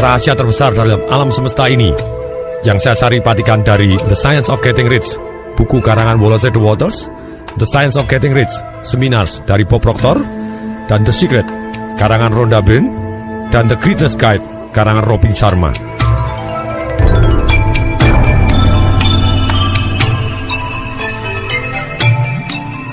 rahasia terbesar dalam alam semesta ini yang saya saripatikan dari The Science of Getting Rich, buku karangan Wallace de Waters, The Science of Getting Rich, Seminars dari Bob Proctor, dan The Secret, karangan Rhonda Byrne, dan The Greatness Guide, karangan Robin Sharma.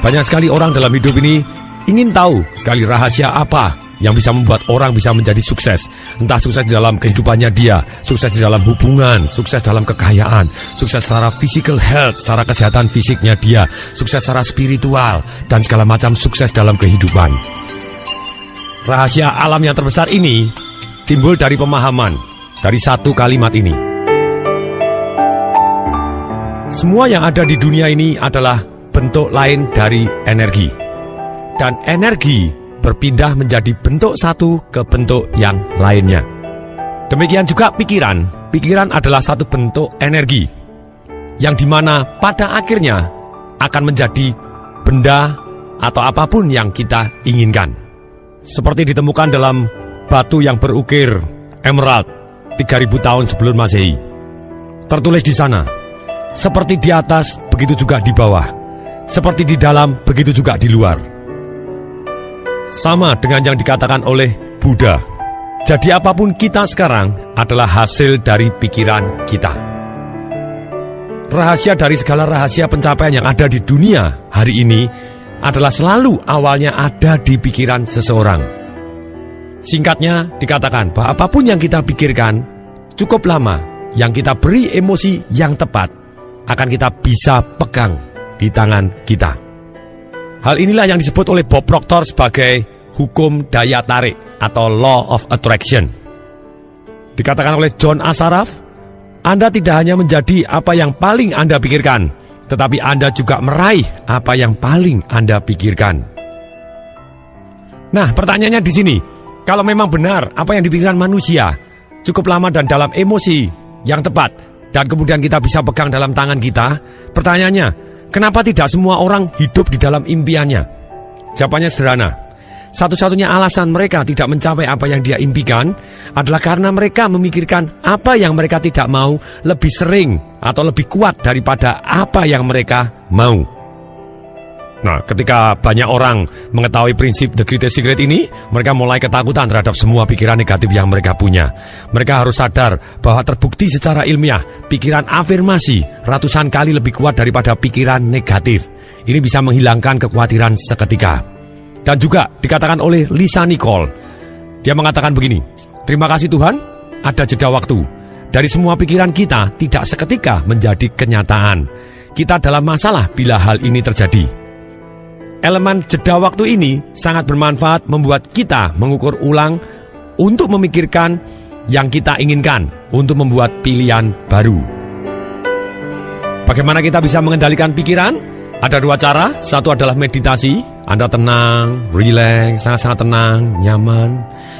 Banyak sekali orang dalam hidup ini ingin tahu sekali rahasia apa yang bisa membuat orang bisa menjadi sukses. Entah sukses di dalam kehidupannya dia, sukses di dalam hubungan, sukses dalam kekayaan, sukses secara physical health, secara kesehatan fisiknya dia, sukses secara spiritual, dan segala macam sukses dalam kehidupan. Rahasia alam yang terbesar ini timbul dari pemahaman, dari satu kalimat ini. Semua yang ada di dunia ini adalah bentuk lain dari energi. Dan energi berpindah menjadi bentuk satu ke bentuk yang lainnya. Demikian juga pikiran. Pikiran adalah satu bentuk energi, yang dimana pada akhirnya akan menjadi benda atau apapun yang kita inginkan. Seperti ditemukan dalam batu yang berukir emerald 3000 tahun sebelum Masehi. Tertulis di sana, seperti di atas, begitu juga di bawah. Seperti di dalam, begitu juga di luar. Sama dengan yang dikatakan oleh Buddha. Jadi apapun kita sekarang adalah hasil dari pikiran kita. Rahasia dari segala rahasia pencapaian yang ada di dunia hari ini adalah selalu awalnya ada di pikiran seseorang. Singkatnya dikatakan bahwa apapun yang kita pikirkan cukup lama, yang kita beri emosi yang tepat, akan kita bisa pegang di tangan kita. Hal inilah yang disebut oleh Bob Proctor sebagai hukum daya tarik atau law of attraction. Dikatakan oleh John Assaraf, Anda tidak hanya menjadi apa yang paling Anda pikirkan, tetapi Anda juga meraih apa yang paling Anda pikirkan. Nah, pertanyaannya di sini, kalau memang benar apa yang dipikirkan manusia cukup lama dan dalam emosi yang tepat, dan kemudian kita bisa pegang dalam tangan kita, pertanyaannya, kenapa tidak semua orang hidup di dalam impiannya? Jawabannya sederhana. Satu-satunya alasan mereka tidak mencapai apa yang dia impikan adalah karena mereka memikirkan apa yang mereka tidak mau lebih sering atau lebih kuat daripada apa yang mereka mau. Nah, ketika banyak orang mengetahui prinsip The Greatest Secret ini, mereka mulai ketakutan terhadap semua pikiran negatif yang mereka punya. Mereka harus sadar bahwa terbukti secara ilmiah, pikiran afirmasi ratusan kali lebih kuat daripada pikiran negatif. Ini bisa menghilangkan kekhawatiran seketika. Dan juga dikatakan oleh Lisa Nicole, dia mengatakan begini, terima kasih Tuhan, ada jeda waktu. Dari semua pikiran kita tidak seketika menjadi kenyataan. Kita dalam masalah bila hal ini terjadi. Elemen jeda waktu ini sangat bermanfaat membuat kita mengukur ulang untuk memikirkan yang kita inginkan, untuk membuat pilihan baru. Bagaimana kita bisa mengendalikan pikiran? Ada dua cara. Satu adalah meditasi. Anda tenang, rileks, sangat-sangat tenang, nyaman.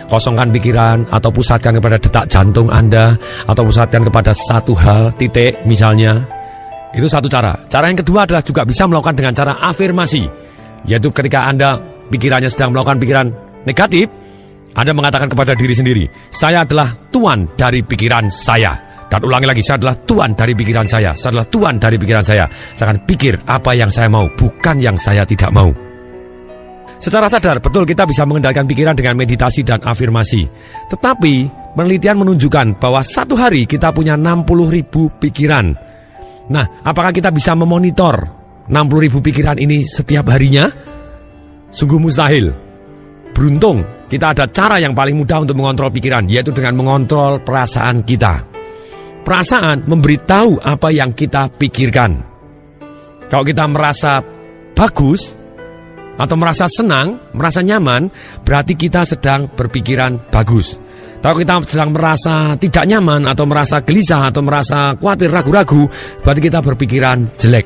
Kosongkan pikiran atau pusatkan kepada detak jantung Anda, atau pusatkan kepada satu hal, titik misalnya. Itu satu cara. Cara yang kedua adalah juga bisa melakukan dengan cara afirmasi, yaitu ketika Anda pikirannya sedang melakukan pikiran negatif, Anda mengatakan kepada diri sendiri, saya adalah tuan dari pikiran saya. Dan ulangi lagi, saya adalah tuan dari pikiran saya. Saya adalah tuan dari pikiran saya. Saya akan pikir apa yang saya mau, bukan yang saya tidak mau. Secara sadar, betul kita bisa mengendalikan pikiran dengan meditasi dan afirmasi. Tetapi, penelitian menunjukkan bahwa satu hari kita punya 60.000 pikiran. Nah, apakah kita bisa memonitor 60.000 pikiran ini setiap harinya? Sungguh mustahil. Beruntung, kita ada cara yang paling mudah untuk mengontrol pikiran, yaitu dengan mengontrol perasaan kita. Perasaan memberitahu apa yang kita pikirkan. Kalau kita merasa bagus atau merasa senang, merasa nyaman, berarti kita sedang berpikiran bagus. Kalau kita sedang merasa tidak nyaman atau merasa gelisah atau merasa khawatir, ragu-ragu, berarti kita berpikiran jelek.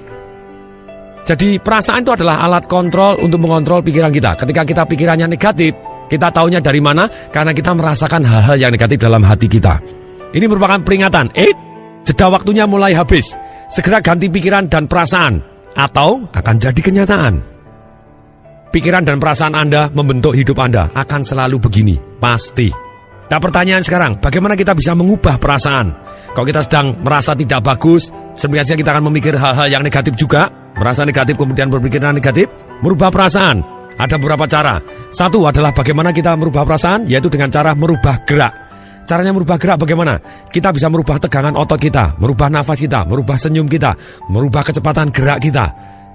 Jadi perasaan itu adalah alat kontrol untuk mengontrol pikiran kita. Ketika kita pikirannya negatif, kita tahunya dari mana? Karena kita merasakan hal-hal yang negatif dalam hati kita. Ini merupakan peringatan, jeda waktunya mulai habis. Segera ganti pikiran dan perasaan, atau akan jadi kenyataan. Pikiran dan perasaan Anda membentuk hidup Anda, akan selalu begini, pasti. Nah, pertanyaan sekarang, bagaimana kita bisa mengubah perasaan? Kalau kita sedang merasa tidak bagus, sebenarnya kita akan memikir hal-hal yang negatif juga. Merasa negatif kemudian berpikiran negatif. Merubah perasaan, ada beberapa cara. Satu adalah bagaimana kita merubah perasaan, yaitu dengan cara merubah gerak. Caranya merubah gerak bagaimana? Kita bisa merubah tegangan otot kita, merubah nafas kita, merubah senyum kita, merubah kecepatan gerak kita.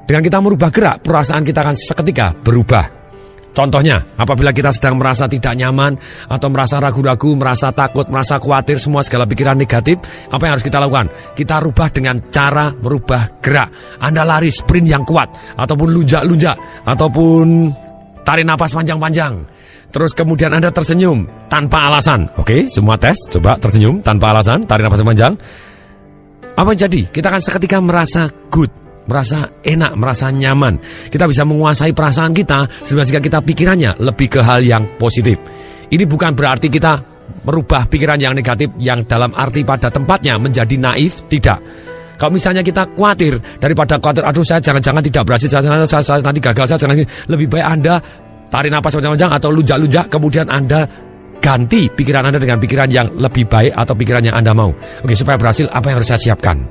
Dengan kita merubah gerak, perasaan kita akan seketika berubah. Contohnya, apabila kita sedang merasa tidak nyaman, atau merasa ragu-ragu, merasa takut, merasa khawatir, semua segala pikiran negatif, apa yang harus kita lakukan? Kita rubah dengan cara merubah gerak. Anda lari sprint yang kuat, ataupun lunjak-lunjak, ataupun tarik napas panjang-panjang. Terus kemudian Anda tersenyum tanpa alasan. Oke, semua tes, coba tersenyum tanpa alasan, tarik napas panjang. Apa yang jadi? Kita akan seketika merasa good, merasa enak, merasa nyaman. Kita bisa menguasai perasaan kita sehingga kita pikirannya lebih ke hal yang positif. Ini bukan berarti kita merubah pikiran yang negatif yang dalam arti pada tempatnya menjadi naif, tidak. Kalau misalnya kita khawatir, daripada khawatir, aduh saya jangan-jangan tidak berhasil, saya nanti gagal, saya jangan, lebih baik Anda tarik napas panjang-panjang atau lunjak-lunjak, kemudian Anda ganti pikiran Anda dengan pikiran yang lebih baik atau pikiran yang Anda mau. Oke, supaya berhasil, apa yang harus saya siapkan?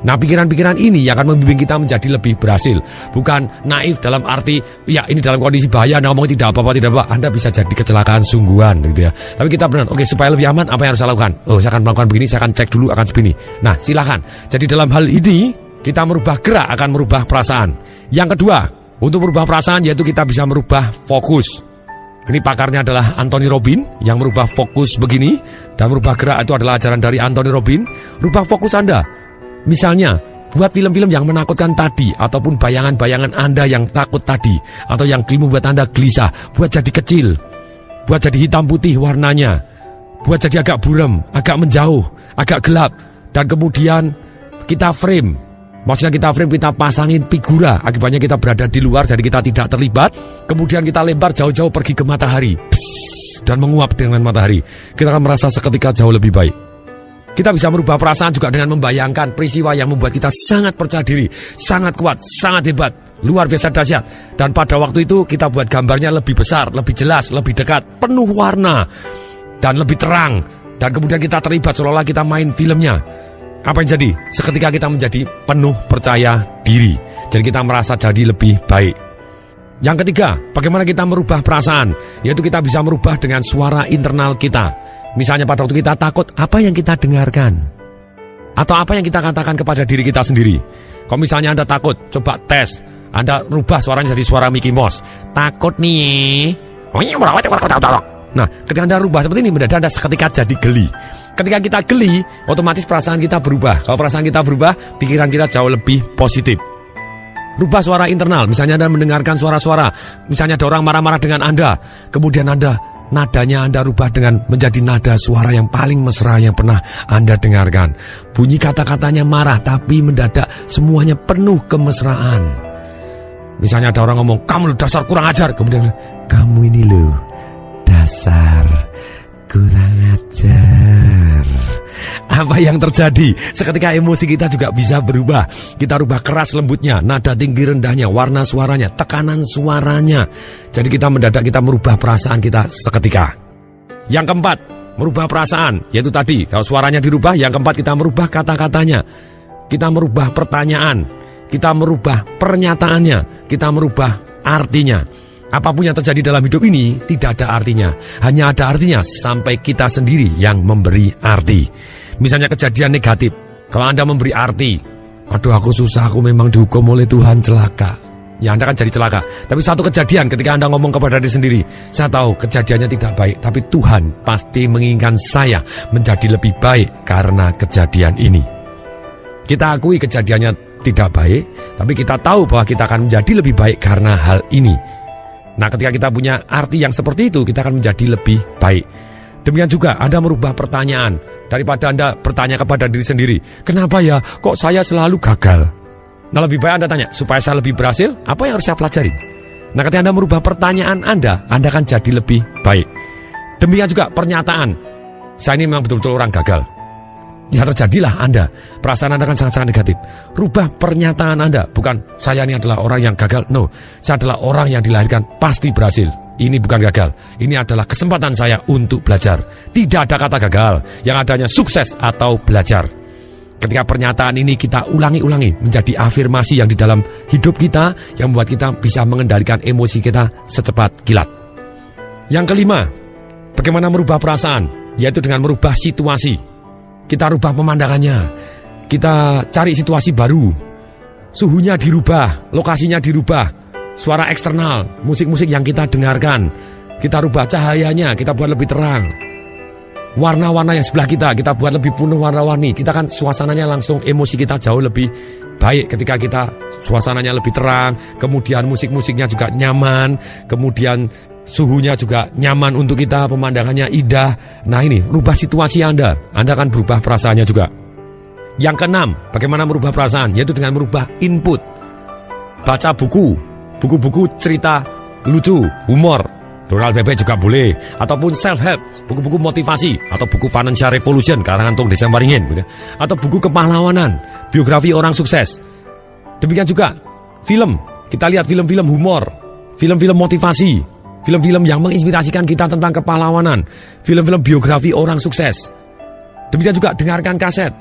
Nah, pikiran-pikiran ini yang akan membimbing kita menjadi lebih berhasil. Bukan naif dalam arti, ya ini dalam kondisi bahaya, Anda ngomong tidak apa-apa, tidak apa, Anda bisa jadi kecelakaan sungguhan gitu ya. Tapi kita benar, oke, supaya lebih aman, apa yang harus saya lakukan? Oh, saya akan melakukan begini, saya akan cek dulu, akan begini. Nah, silakan. Jadi dalam hal ini, kita merubah gerak akan merubah perasaan. Yang kedua, untuk merubah perasaan yaitu kita bisa merubah fokus. Ini pakarnya adalah Anthony Robbins yang merubah fokus begini. Dan merubah gerak itu adalah ajaran dari Anthony Robbins. Rubah fokus Anda. Misalnya, buat film-film yang menakutkan tadi, ataupun bayangan-bayangan Anda yang takut tadi, atau yang membuat Anda gelisah, buat jadi kecil, buat jadi hitam putih warnanya, buat jadi agak buram, agak menjauh, agak gelap, dan kemudian kita frame. Maksudnya kita frame, kita pasangin figura, akibatnya kita berada di luar, jadi kita tidak terlibat. Kemudian kita lempar jauh-jauh pergi ke matahari, dan menguap dengan matahari. Kita akan merasa seketika jauh lebih baik. Kita bisa merubah perasaan juga dengan membayangkan peristiwa yang membuat kita sangat percaya diri, sangat kuat, sangat hebat, luar biasa dahsyat. Dan pada waktu itu kita buat gambarnya lebih besar, lebih jelas, lebih dekat, penuh warna, dan lebih terang. Dan kemudian kita terlibat seolah-olah kita main filmnya. Apa yang jadi? Seketika kita menjadi penuh percaya diri. Jadi kita merasa jadi lebih baik. Yang ketiga, bagaimana kita merubah perasaan? Yaitu kita bisa merubah dengan suara internal kita. Misalnya pada waktu kita takut, apa yang kita dengarkan? Atau apa yang kita katakan kepada diri kita sendiri? Kalau misalnya Anda takut, coba tes. Anda rubah suaranya jadi suara Mickey Mouse. Takut nih. Nah, ketika Anda rubah seperti ini, mendadak Anda seketika jadi geli. Ketika kita geli, otomatis perasaan kita berubah. Kalau perasaan kita berubah, pikiran kita jauh lebih positif. Rubah suara internal. Misalnya Anda mendengarkan suara-suara. Misalnya ada orang marah-marah dengan Anda. Kemudian nadanya Anda rubah dengan menjadi nada suara yang paling mesra yang pernah Anda dengarkan. Bunyi kata-katanya marah, tapi mendadak semuanya penuh kemesraan. Misalnya ada orang ngomong, kamu dasar kurang ajar. Kemudian, kamu ini loh, dasar kurang ajar. Apa yang terjadi? Seketika emosi kita juga bisa berubah. Kita rubah keras lembutnya, nada tinggi rendahnya, warna suaranya, tekanan suaranya. Jadi kita mendadak kita merubah perasaan kita seketika. Yang keempat, merubah perasaan. Yaitu tadi, kalau suaranya dirubah. Yang keempat, kita merubah kata-katanya. Kita merubah pertanyaan. Kita merubah pernyataannya. Kita merubah artinya. Apapun yang terjadi dalam hidup ini tidak ada artinya. Hanya ada artinya sampai kita sendiri yang memberi arti. Misalnya kejadian negatif. Kalau Anda memberi arti, aduh aku susah, aku memang dihukum oleh Tuhan, celaka. Ya Anda kan jadi celaka. Tapi satu kejadian ketika Anda ngomong kepada diri sendiri, saya tahu kejadiannya tidak baik, tapi Tuhan pasti menginginkan saya menjadi lebih baik karena kejadian ini. Kita akui kejadiannya tidak baik, tapi kita tahu bahwa kita akan menjadi lebih baik karena hal ini. Nah, ketika kita punya arti yang seperti itu, kita akan menjadi lebih baik. Demikian juga Anda merubah pertanyaan. Daripada Anda bertanya kepada diri sendiri, kenapa ya kok saya selalu gagal? Nah, lebih baik Anda tanya, supaya saya lebih berhasil, apa yang harus saya pelajari? Nah, ketika Anda merubah pertanyaan Anda akan jadi lebih baik. Demikian juga pernyataan, saya ini memang betul-betul orang gagal. Ya terjadilah Anda, perasaan Anda kan sangat-sangat negatif. Rubah pernyataan Anda, bukan saya ini adalah orang yang gagal. No, saya adalah orang yang dilahirkan pasti berhasil. ini bukan gagal. Ini adalah kesempatan saya untuk belajar. Tidak ada kata gagal, yang adanya sukses atau belajar. Ketika pernyataan ini kita ulangi-ulangi menjadi afirmasi yang di dalam hidup kita, yang membuat kita bisa mengendalikan emosi kita secepat kilat. Yang kelima, bagaimana merubah perasaan, yaitu dengan merubah situasi. Kita rubah pemandangannya, kita cari situasi baru, suhunya dirubah, lokasinya dirubah, suara eksternal, musik-musik yang kita dengarkan, kita rubah cahayanya, kita buat lebih terang. Warna-warna yang sebelah kita buat lebih penuh warna-warni. Kita kan suasananya langsung, emosi kita jauh lebih baik ketika kita suasananya lebih terang. Kemudian musik-musiknya juga nyaman. Kemudian suhunya juga nyaman untuk kita, pemandangannya indah. Nah ini, rubah situasi Anda akan berubah perasaannya juga. Yang keenam, bagaimana merubah perasaan, yaitu dengan merubah input. Baca buku-buku cerita lucu, humor, Donald Bebek juga boleh, ataupun self-help, buku-buku motivasi, atau buku Financial Revolution karangan Tung Desem Waringin, gitu. Atau buku kepahlawanan, biografi orang sukses. Demikian juga film, kita lihat film-film humor, film-film motivasi, film-film yang menginspirasikan kita tentang kepahlawanan, film-film biografi orang sukses. Demikian juga dengarkan kaset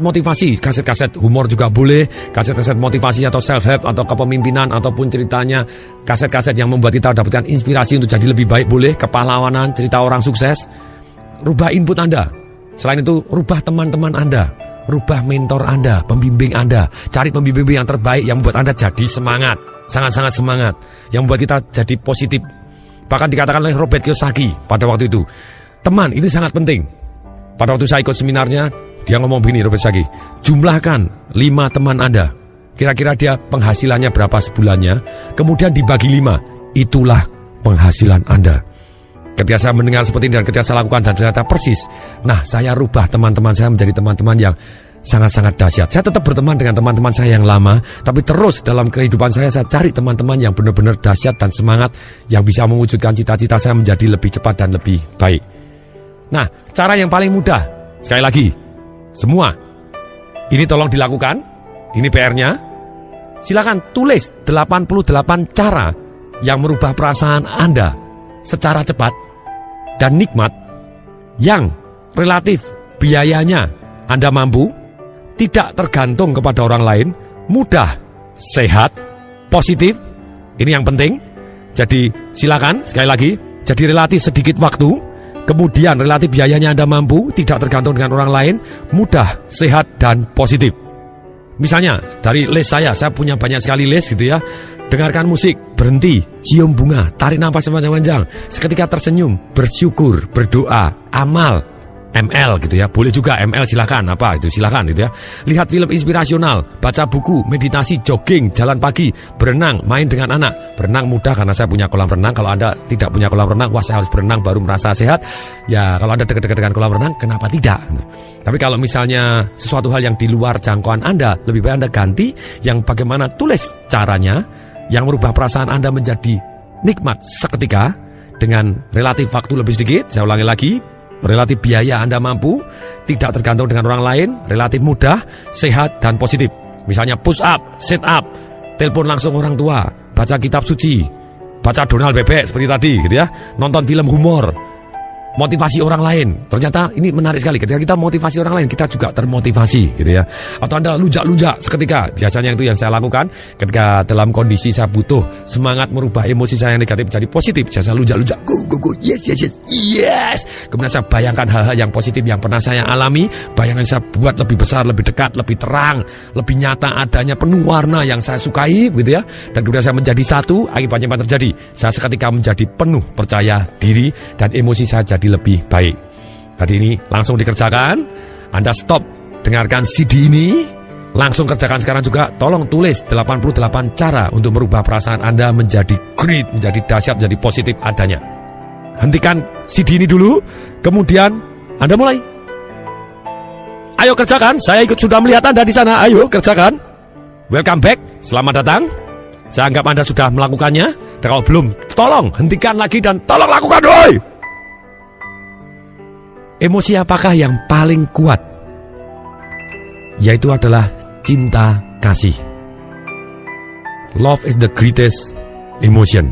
motivasi, kaset humor juga boleh, kaset motivasi atau self-help atau kepemimpinan ataupun ceritanya, kaset yang membuat kita dapatkan inspirasi untuk jadi lebih baik boleh, kepahlawanan, cerita orang sukses. Rubah input Anda. Selain itu, rubah teman-teman Anda, rubah mentor Anda, pembimbing Anda. Cari pembimbing yang terbaik yang membuat Anda jadi semangat, sangat-sangat semangat, yang membuat kita jadi positif. Bahkan dikatakan oleh Robert Kiyosaki pada waktu itu, teman itu sangat penting. Pada waktu saya ikut seminarnya, dia ngomong begini, Robert Kiyosaki, jumlahkan 5 teman Anda. Kira-kira dia penghasilannya berapa sebulannya, kemudian dibagi 5, itulah penghasilan Anda. Ketika saya mendengar seperti ini dan ketika saya lakukan dan ternyata persis, nah saya rubah teman-teman saya menjadi teman-teman yang sangat-sangat dahsyat. Saya tetap berteman dengan teman-teman saya yang lama, tapi terus dalam kehidupan saya cari teman-teman yang benar-benar dahsyat dan semangat, yang bisa mewujudkan cita-cita saya menjadi lebih cepat dan lebih baik. Nah, cara yang paling mudah, sekali lagi, semua ini tolong dilakukan, ini PR-nya. Silakan tulis 88 cara yang merubah perasaan Anda secara cepat dan nikmat, yang relatif biayanya Anda mampu, tidak tergantung kepada orang lain, mudah, sehat, positif. Ini yang penting. Jadi silakan, sekali lagi, jadi relatif sedikit waktu, kemudian relatif biayanya Anda mampu, tidak tergantung dengan orang lain, mudah, sehat, dan positif. Misalnya, dari list saya punya banyak sekali list gitu ya. Dengarkan musik, berhenti, cium bunga, tarik nafas panjang-panjang, seketika tersenyum, bersyukur, berdoa, amal, ML gitu ya, boleh juga ML silakan, apa itu silakan gitu ya. Lihat film inspirasional, baca buku, meditasi, jogging, jalan pagi, berenang, main dengan anak. Berenang mudah karena saya punya kolam renang. Kalau Anda tidak punya kolam renang, wah saya harus berenang baru merasa sehat. Ya kalau Anda dekat-dekat dengan kolam renang, kenapa tidak? Tapi kalau misalnya sesuatu hal yang di luar jangkauan Anda, lebih baik Anda ganti yang bagaimana tulis caranya yang merubah perasaan Anda menjadi nikmat seketika dengan relatif waktu lebih sedikit. Saya ulangi lagi. Relatif biaya Anda mampu, tidak tergantung dengan orang lain, relatif mudah, sehat, dan positif. Misalnya push up, sit up, telepon langsung orang tua, baca kitab suci, baca Donald Bebek seperti tadi gitu ya, nonton film humor, motivasi orang lain. Ternyata ini menarik sekali, ketika kita motivasi orang lain, kita juga termotivasi gitu ya. Atau Anda lunjak-lunjak seketika, biasanya itu yang saya lakukan ketika dalam kondisi saya butuh semangat merubah emosi saya yang negatif menjadi positif. Saya lunjak-lunjak, go, yes. Kemudian saya bayangkan hal-hal yang positif yang pernah saya alami, bayangan saya buat lebih besar, lebih dekat, lebih terang, lebih nyata adanya, penuh warna yang saya sukai gitu ya. Dan kemudian saya menjadi satu, akibatnya apa terjadi? Saya seketika menjadi penuh percaya diri dan emosi saya jadi lebih baik. Jadi ini langsung dikerjakan. Anda stop dengarkan CD ini, langsung kerjakan sekarang juga. Tolong tulis 88 cara untuk merubah perasaan Anda menjadi great, menjadi dahsyat, menjadi positif adanya. Hentikan CD ini dulu, kemudian Anda mulai. Ayo kerjakan, saya ikut sudah melihat Anda di sana. Ayo kerjakan. Welcome back, selamat datang. Saya anggap Anda sudah melakukannya. Dan kalau belum, tolong hentikan lagi dan tolong lakukan, woy. Emosi apakah yang paling kuat? Yaitu adalah cinta kasih. Love is the greatest emotion.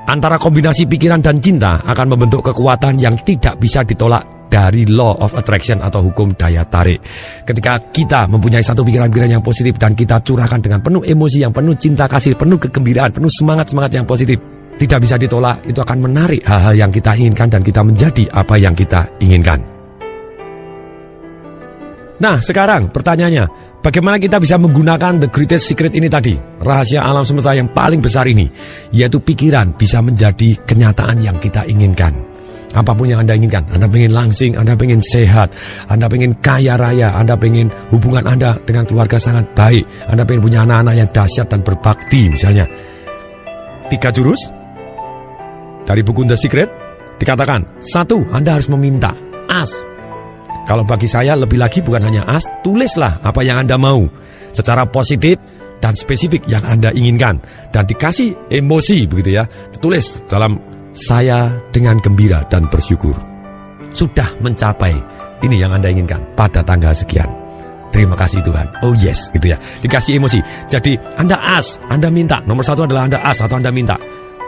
Antara kombinasi pikiran dan cinta akan membentuk kekuatan yang tidak bisa ditolak dari law of attraction atau hukum daya tarik. Ketika kita mempunyai satu pikiran-pikiran yang positif dan kita curahkan dengan penuh emosi yang penuh cinta kasih, penuh kegembiraan, penuh semangat-semangat yang positif, tidak bisa ditolak, itu akan menarik hal-hal yang kita inginkan dan kita menjadi apa yang kita inginkan. Nah, sekarang pertanyaannya, bagaimana kita bisa menggunakan the greatest secret ini tadi? Rahasia alam semesta yang paling besar ini, yaitu pikiran bisa menjadi kenyataan yang kita inginkan. Apapun yang Anda inginkan, Anda pengen langsing, Anda pengen sehat, Anda pengen kaya raya, Anda pengen hubungan Anda dengan keluarga sangat baik, Anda pengen punya anak-anak yang dahsyat dan berbakti misalnya. 3 jurus dari buku The Secret dikatakan, 1, Anda harus meminta, ask. Kalau bagi saya lebih lagi bukan hanya ask, tulislah apa yang Anda mau secara positif dan spesifik yang Anda inginkan dan dikasih emosi begitu ya. Tulis dalam saya dengan gembira dan bersyukur sudah mencapai ini yang Anda inginkan pada tanggal sekian. Terima kasih Tuhan. Oh yes, gitu ya. Dikasih emosi. Jadi Anda ask, Anda minta. Nomor 1 adalah Anda ask atau Anda minta.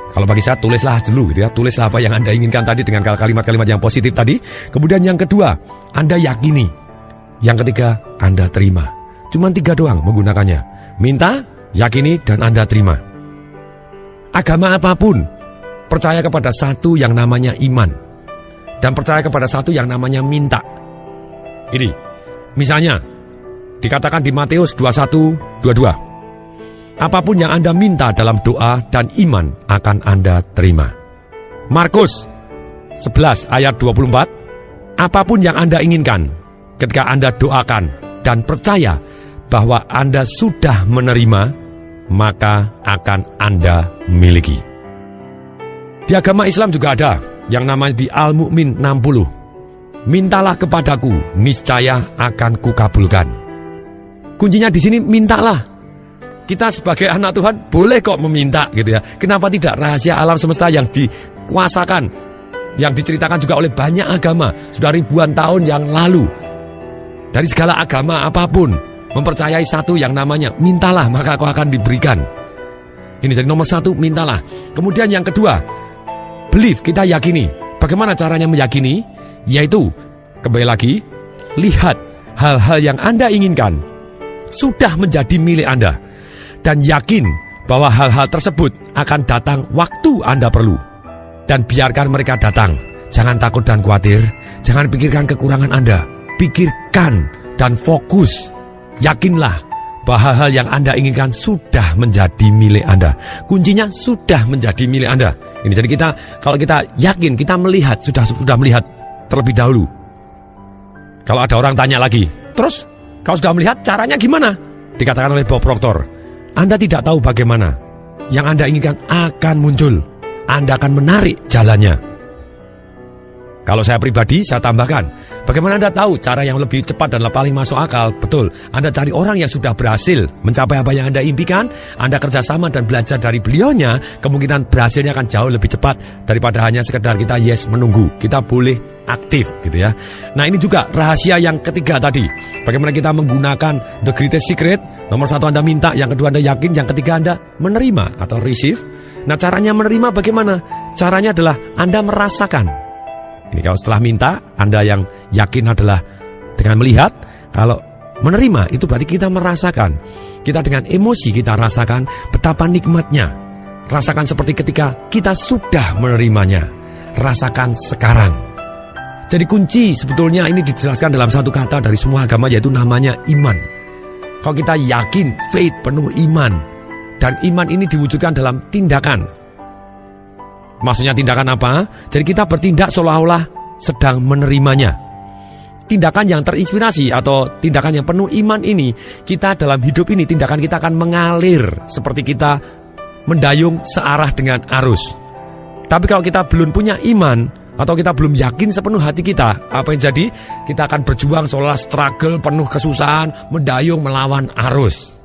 Kalau bagi saya tulislah dulu gitu ya. Tulislah apa yang Anda inginkan tadi dengan kalimat-kalimat yang positif tadi. Kemudian yang kedua, Anda yakini. Yang ketiga, Anda terima. Cuman 3 doang menggunakannya. Minta, yakini, dan Anda terima. Agama apapun percaya kepada satu yang namanya iman. Dan percaya kepada satu yang namanya minta. Ini, misalnya dikatakan di Matius 21:22. Apapun yang Anda minta dalam doa dan iman akan Anda terima. Markus 11 ayat 24. Apapun yang Anda inginkan ketika Anda doakan dan percaya bahwa Anda sudah menerima, maka akan Anda miliki. Di agama Islam juga ada yang namanya di Al-Mu'min 60. Mintalah kepadaku, niscaya akan kukabulkan. Kuncinya di sini mintalah. Kita sebagai anak Tuhan boleh kok meminta gitu ya. Kenapa tidak? Rahasia alam semesta yang dikuasakan, yang diceritakan juga oleh banyak agama sudah ribuan tahun yang lalu. Dari segala agama apapun mempercayai satu yang namanya mintalah maka kau akan diberikan. Ini jadi nomor 1, mintalah. Kemudian yang kedua, believe, kita yakini. Bagaimana caranya meyakini? Yaitu, kembali lagi, lihat hal-hal yang Anda inginkan sudah menjadi milik Anda. Dan yakin bahwa hal-hal tersebut akan datang waktu Anda perlu. Dan biarkan mereka datang. Jangan takut dan khawatir. Jangan pikirkan kekurangan Anda. Pikirkan dan fokus. Yakinlah bahwa hal-hal yang Anda inginkan sudah menjadi milik Anda. Kuncinya sudah menjadi milik Anda. Ini jadi kalau kita yakin, kita melihat, sudah melihat terlebih dahulu. Kalau ada orang tanya lagi, terus kau sudah melihat caranya gimana? Dikatakan oleh Bob Proctor, Anda tidak tahu bagaimana. Yang Anda inginkan akan muncul. Anda akan menarik jalannya. Kalau saya pribadi, saya tambahkan, bagaimana Anda tahu cara yang lebih cepat dan paling masuk akal? Betul, Anda cari orang yang sudah berhasil mencapai apa yang Anda impikan. Anda kerjasama dan belajar dari beliaunya, kemungkinan berhasilnya akan jauh lebih cepat daripada hanya sekedar kita menunggu. Kita boleh aktif gitu ya. Nah, ini juga rahasia yang ketiga tadi. Bagaimana kita menggunakan the greatest secret. Nomor 1 Anda minta, yang kedua Anda yakin, yang ketiga Anda menerima atau receive. Nah, caranya menerima bagaimana? Caranya adalah Anda merasakan. Ini kalau setelah minta, Anda yang yakin adalah dengan melihat. Kalau menerima, itu berarti kita merasakan. Kita dengan emosi kita rasakan betapa nikmatnya. Rasakan seperti ketika kita sudah menerimanya. Rasakan sekarang. Jadi kunci sebetulnya ini dijelaskan dalam satu kata dari semua agama, yaitu namanya iman. Kalau kita yakin, faith, penuh iman. Dan iman ini diwujudkan dalam tindakan. Maksudnya tindakan apa? Jadi kita bertindak seolah-olah sedang menerimanya. Tindakan yang terinspirasi atau tindakan yang penuh iman ini, kita dalam hidup ini, tindakan kita akan mengalir seperti kita mendayung searah dengan arus. Tapi kalau kita belum punya iman, atau kita belum yakin sepenuh hati kita, apa yang jadi? Kita akan berjuang seolah struggle, penuh kesusahan, mendayung melawan arus.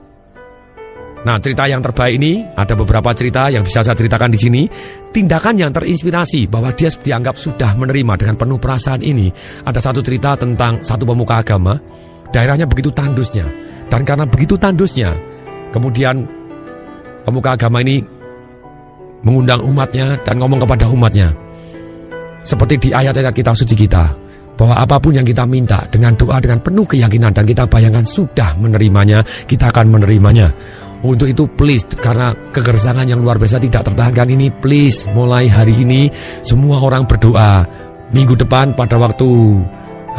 Nah, cerita yang terbaik ini, ada beberapa cerita yang bisa saya ceritakan di sini. Tindakan yang terinspirasi bahwa dia dianggap sudah menerima dengan penuh perasaan ini. Ada satu cerita tentang satu pemuka agama, daerahnya begitu tandusnya. Dan karena begitu tandusnya, kemudian pemuka agama ini mengundang umatnya dan ngomong kepada umatnya. Seperti di ayat-ayat kitab suci kita, bahwa apapun yang kita minta dengan doa dengan penuh keyakinan dan kita bayangkan sudah menerimanya, kita akan menerimanya. Untuk itu please, karena kegersangan yang luar biasa tidak tertahankan ini, please mulai hari ini semua orang berdoa. Minggu depan pada waktu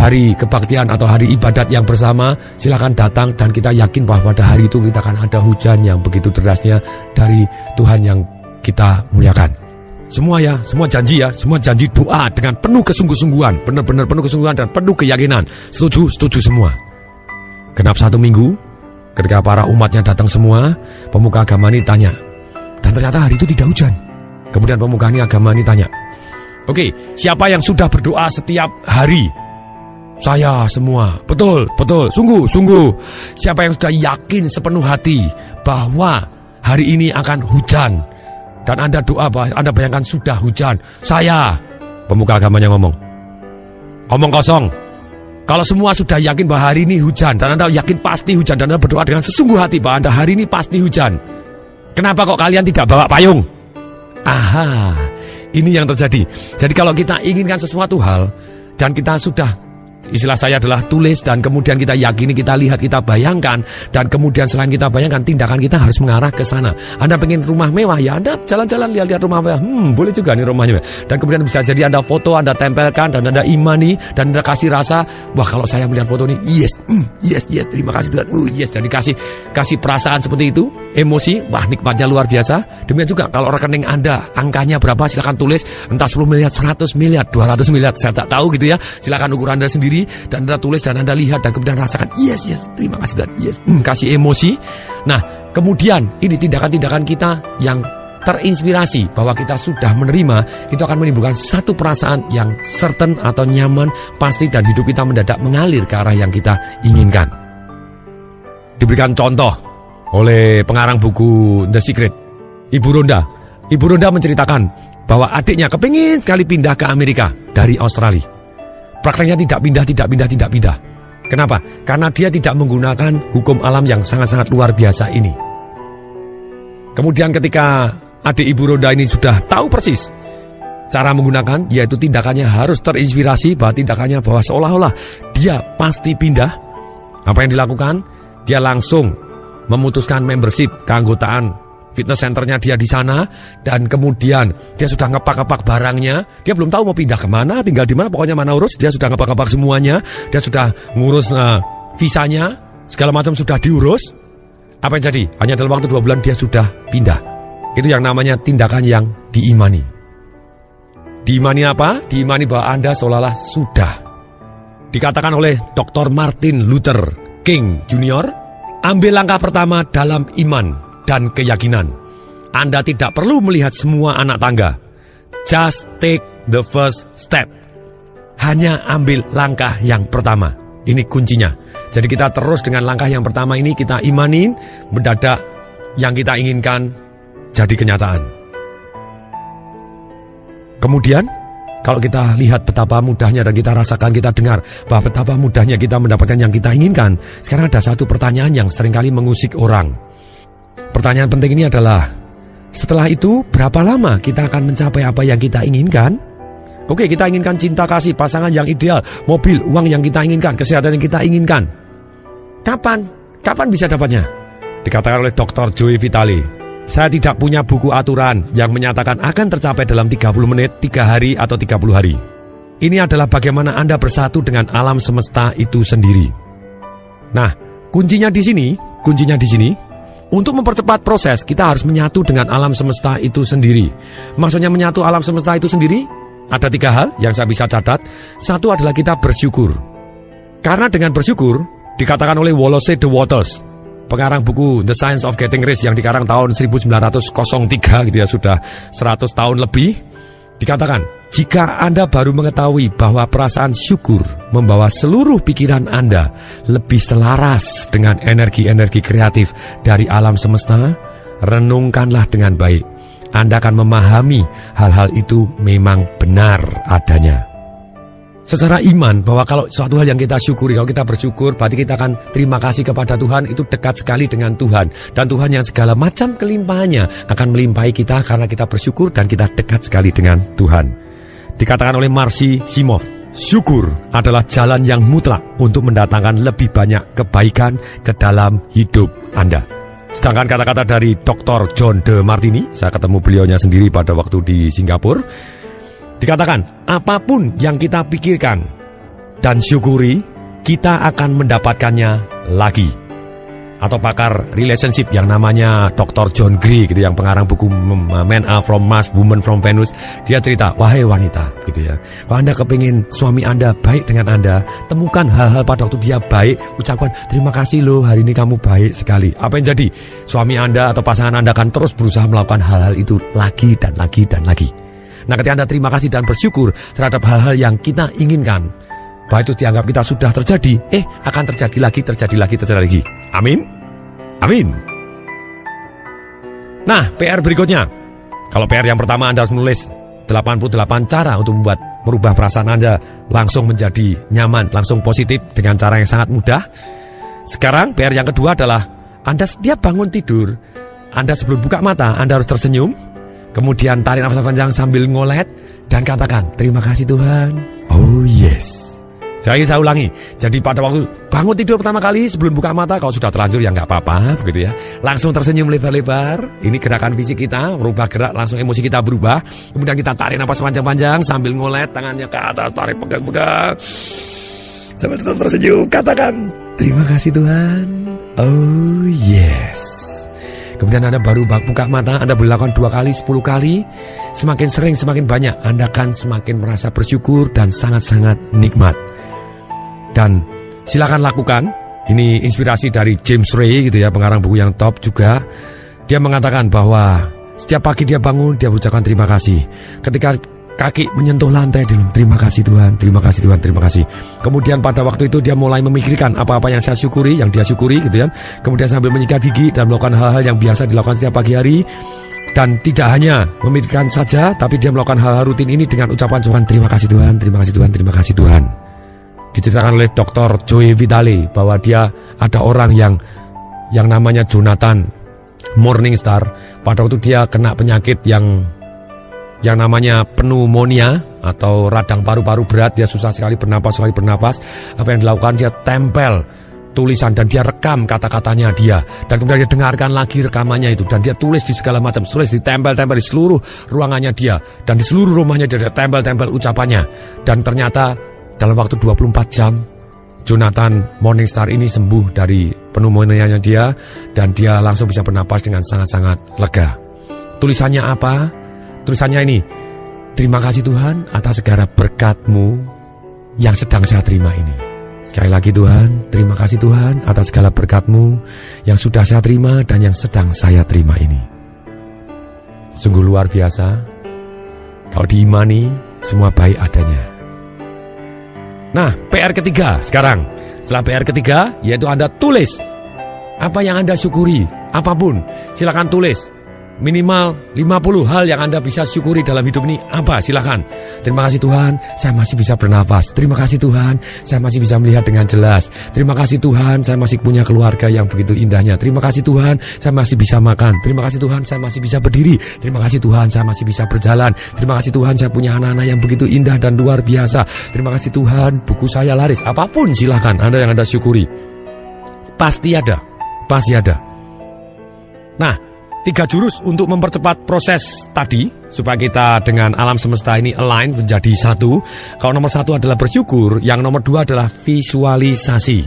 hari kebaktian atau hari ibadat yang bersama, silakan datang dan kita yakin bahwa pada hari itu kita akan ada hujan yang begitu derasnya dari Tuhan yang kita muliakan. Semua ya, semua janji doa dengan penuh kesungguh-sungguhan, benar-benar penuh kesungguhan dan penuh keyakinan. Setuju semua. Genap 1 minggu, ketika para umatnya datang semua, pemuka agama ini tanya. Dan ternyata hari itu tidak hujan. Kemudian pemuka agama ini tanya, oke, siapa yang sudah berdoa setiap hari? Saya semua. Betul, sungguh. Siapa yang sudah yakin sepenuh hati bahwa hari ini akan hujan? Dan Anda doa, Anda bayangkan sudah hujan. Saya. Pemuka agamanya ngomong. Omong kosong. Kalau semua sudah yakin bahwa hari ini hujan, dan Anda yakin pasti hujan, dan Anda berdoa dengan sesungguh hati bahwa Anda hari ini pasti hujan, kenapa kok kalian tidak bawa payung? Aha, ini yang terjadi. Jadi kalau kita inginkan sesuatu hal, dan kita sudah, istilah saya adalah tulis, dan kemudian kita yakini, kita lihat, kita bayangkan, dan kemudian selain kita bayangkan, tindakan kita harus mengarah ke sana. Anda pengen rumah mewah, ya Anda jalan-jalan lihat-lihat rumah mewah. Boleh juga nih rumahnya. Dan kemudian bisa jadi Anda foto, Anda tempelkan, dan Anda imani, dan Anda kasih rasa, wah kalau saya melihat foto ini, yes, terima kasih Tuhan, yes, dan kasih perasaan seperti itu, emosi, wah nikmatnya luar biasa. Demikian juga kalau rekening Anda, angkanya berapa, silakan tulis, entah 10 miliar, 100 miliar, 200 miliar, saya tak tahu gitu ya, silakan ukur Anda sendiri. Dan Anda tulis dan Anda lihat dan kemudian rasakan yes, terima kasih Tuhan, yes, kasih emosi. Nah kemudian ini tindakan-tindakan kita yang terinspirasi bahwa kita sudah menerima, itu akan menimbulkan satu perasaan yang certain atau nyaman, pasti, dan hidup kita mendadak mengalir ke arah yang kita inginkan. Diberikan contoh oleh pengarang buku The Secret, Ibu Rhonda menceritakan bahwa adiknya kepingin sekali pindah ke Amerika dari Australia. Prakteknya tidak pindah. Kenapa? Karena dia tidak menggunakan hukum alam yang sangat-sangat luar biasa ini. Kemudian ketika adik Ibu Rhonda ini sudah tahu persis cara menggunakan, yaitu tindakannya harus terinspirasi, bahwa tindakannya bahwa seolah-olah dia pasti pindah. Apa yang dilakukan? Dia langsung memutuskan membership, keanggotaan fitness centernya dia di sana, dan kemudian dia sudah ngepak-ngepak barangnya. Dia belum tahu mau pindah kemana, tinggal di mana, pokoknya mana urus. Dia sudah ngepak-ngepak semuanya. Dia sudah ngurus visanya, segala macam sudah diurus. Apa yang jadi? Hanya dalam waktu 2 bulan dia sudah pindah. Itu yang namanya tindakan yang diimani. Diimani apa? Diimani bahwa Anda seolah-olah sudah. Dikatakan oleh Dr. Martin Luther King Jr., ambil langkah pertama dalam iman dan keyakinan. Anda tidak perlu melihat semua anak tangga. Just take the first step. Hanya ambil langkah yang pertama. Ini kuncinya. Jadi kita terus dengan langkah yang pertama ini, kita imanin, mendadak yang kita inginkan jadi kenyataan. Kemudian kalau kita lihat betapa mudahnya dan kita rasakan, kita dengar bahwa betapa mudahnya kita mendapatkan yang kita inginkan, sekarang ada satu pertanyaan yang seringkali mengusik orang. Pertanyaan penting ini adalah, setelah itu berapa lama kita akan mencapai apa yang kita inginkan? Oke, kita inginkan cinta kasih, pasangan yang ideal, mobil, uang yang kita inginkan, kesehatan yang kita inginkan. Kapan? Kapan bisa dapatnya? Dikatakan oleh Dr. Joy Vitale, saya tidak punya buku aturan yang menyatakan akan tercapai dalam 30 menit, 3 hari, atau 30 hari. Ini adalah bagaimana Anda bersatu dengan alam semesta itu sendiri. Nah, kuncinya di sini, untuk mempercepat proses, kita harus menyatu dengan alam semesta itu sendiri. Maksudnya menyatu alam semesta itu sendiri, ada 3 hal yang saya bisa catat. Satu adalah kita bersyukur. Karena dengan bersyukur, dikatakan oleh Wallace de Waters, pengarang buku The Science of Getting Rich yang dikarang tahun 1903 gitu ya, sudah 100 tahun lebih, dikatakan, jika Anda baru mengetahui bahwa perasaan syukur membawa seluruh pikiran Anda lebih selaras dengan energi-energi kreatif dari alam semesta, renungkanlah dengan baik. Anda akan memahami hal-hal itu memang benar adanya. secara iman bahwa kalau suatu hal yang kita syukuri, kalau kita bersyukur, berarti kita akan terima kasih kepada Tuhan, itu dekat sekali dengan Tuhan. Dan Tuhan yang segala macam kelimpahannya akan melimpahi kita karena kita bersyukur dan kita dekat sekali dengan Tuhan. Dikatakan oleh Marcy Simov, syukur adalah jalan yang mutlak untuk mendatangkan lebih banyak kebaikan ke dalam hidup Anda. Sedangkan kata-kata dari Dr. John DeMartini, saya ketemu beliaunya sendiri pada waktu di Singapura, dikatakan, apapun yang kita pikirkan dan syukuri, kita akan mendapatkannya lagi. Atau pakar relationship yang namanya Dr. John Gray, gitu, yang pengarang buku Men Are From Mars, Women From Venus, dia cerita, wahai wanita, gitu ya, kalau Anda kepingin suami Anda baik dengan Anda, temukan hal-hal pada waktu dia baik, ucapkan, terima kasih loh, hari ini kamu baik sekali. Apa yang jadi? Suami Anda atau pasangan Anda akan terus berusaha melakukan hal-hal itu lagi dan lagi dan lagi. Nah, ketika Anda terima kasih dan bersyukur terhadap hal-hal yang kita inginkan, bahwa itu dianggap kita sudah terjadi, akan terjadi lagi, terjadi lagi, terjadi lagi. Amin. Amin. Nah, PR berikutnya. Kalau PR yang pertama, Anda harus menulis 88 cara untuk merubah perasaan Anda langsung menjadi nyaman, langsung positif dengan cara yang sangat mudah. Sekarang PR yang kedua adalah Anda setiap bangun tidur, Anda sebelum buka mata, Anda harus tersenyum. Kemudian tarik nafas panjang sambil ngolet dan katakan, terima kasih Tuhan. Oh yes. Saya ulangi. Jadi pada waktu bangun tidur pertama kali sebelum buka mata, kalau sudah terlanjur ya nggak apa-apa, begitu ya. Langsung tersenyum lebar-lebar. Ini gerakan fisik kita, merubah gerak, langsung emosi kita berubah. Kemudian kita tarik nafas panjang-panjang sambil ngolet, tangannya ke atas, tarik pegang-pegang. Sambil tetap tersenyum, katakan, terima kasih Tuhan. Oh yes. Kemudian Anda baru buka mata, Anda boleh lakukan 2 kali, 10 kali. Semakin sering, semakin banyak, Anda akan semakin merasa bersyukur dan sangat-sangat nikmat. Dan silakan lakukan. Ini inspirasi dari James Ray, gitu ya, pengarang buku yang top juga. Dia mengatakan bahwa setiap pagi dia bangun, dia ucapkan terima kasih. Ketika kaki menyentuh lantai, dia bilang, terima kasih Tuhan, terima kasih Tuhan, terima kasih. Kemudian pada waktu itu dia mulai memikirkan apa-apa yang saya syukuri, yang dia syukuri, gitu ya. Kemudian sambil menyikat gigi dan melakukan hal-hal yang biasa dilakukan setiap pagi hari. Dan tidak hanya memikirkan saja, tapi dia melakukan hal-hal rutin ini dengan ucapan Tuhan, terima kasih Tuhan, terima kasih Tuhan, terima kasih Tuhan. Diceritakan oleh Dr. Joe Vitale bahwa dia ada orang yang namanya Jonathan Morningstar. Pada waktu dia kena penyakit yang namanya pneumonia atau radang paru-paru berat, dia susah sekali bernapas, apa yang dilakukan, dia tempel tulisan dan dia rekam kata-katanya dia, dan kemudian dia dengarkan lagi rekamannya itu, dan dia tulis di segala macam, tulis ditempel-tempel di seluruh ruangannya dia, dan di seluruh rumahnya dia tempel-tempel ucapannya. Dan ternyata dalam waktu 24 jam Jonathan Morningstar ini sembuh dari pneumonia-nya dia, dan dia langsung bisa bernapas dengan sangat-sangat lega. Tulisannya apa? Tulisannya ini, terima kasih Tuhan atas segala berkat-Mu yang sedang saya terima ini. Sekali lagi Tuhan, terima kasih Tuhan atas segala berkat-Mu yang sudah saya terima dan yang sedang saya terima ini. Sungguh luar biasa. Kalau diimani, semua baik adanya. Nah, PR ketiga sekarang. Setelah PR ketiga, yaitu Anda tulis apa yang Anda syukuri, apapun, silakan tulis. Minimal 50 hal yang Anda bisa syukuri dalam hidup ini. Apa? Silakan. Terima kasih Tuhan, saya masih bisa bernafas. Terima kasih Tuhan, saya masih bisa melihat dengan jelas. Terima kasih Tuhan, saya masih punya keluarga yang begitu indahnya. Terima kasih Tuhan, saya masih bisa makan. Terima kasih Tuhan, saya masih bisa berdiri. Terima kasih Tuhan, saya masih bisa berjalan. Terima kasih Tuhan, saya punya anak-anak yang begitu indah dan luar biasa. Terima kasih Tuhan, buku saya laris. Apapun silakan Anda yang Anda syukuri. Pasti ada. Pasti ada. Nah, 3 jurus untuk mempercepat proses tadi, supaya kita dengan alam semesta ini align menjadi satu. Kalau nomor 1 adalah bersyukur, yang nomor 2 adalah visualisasi.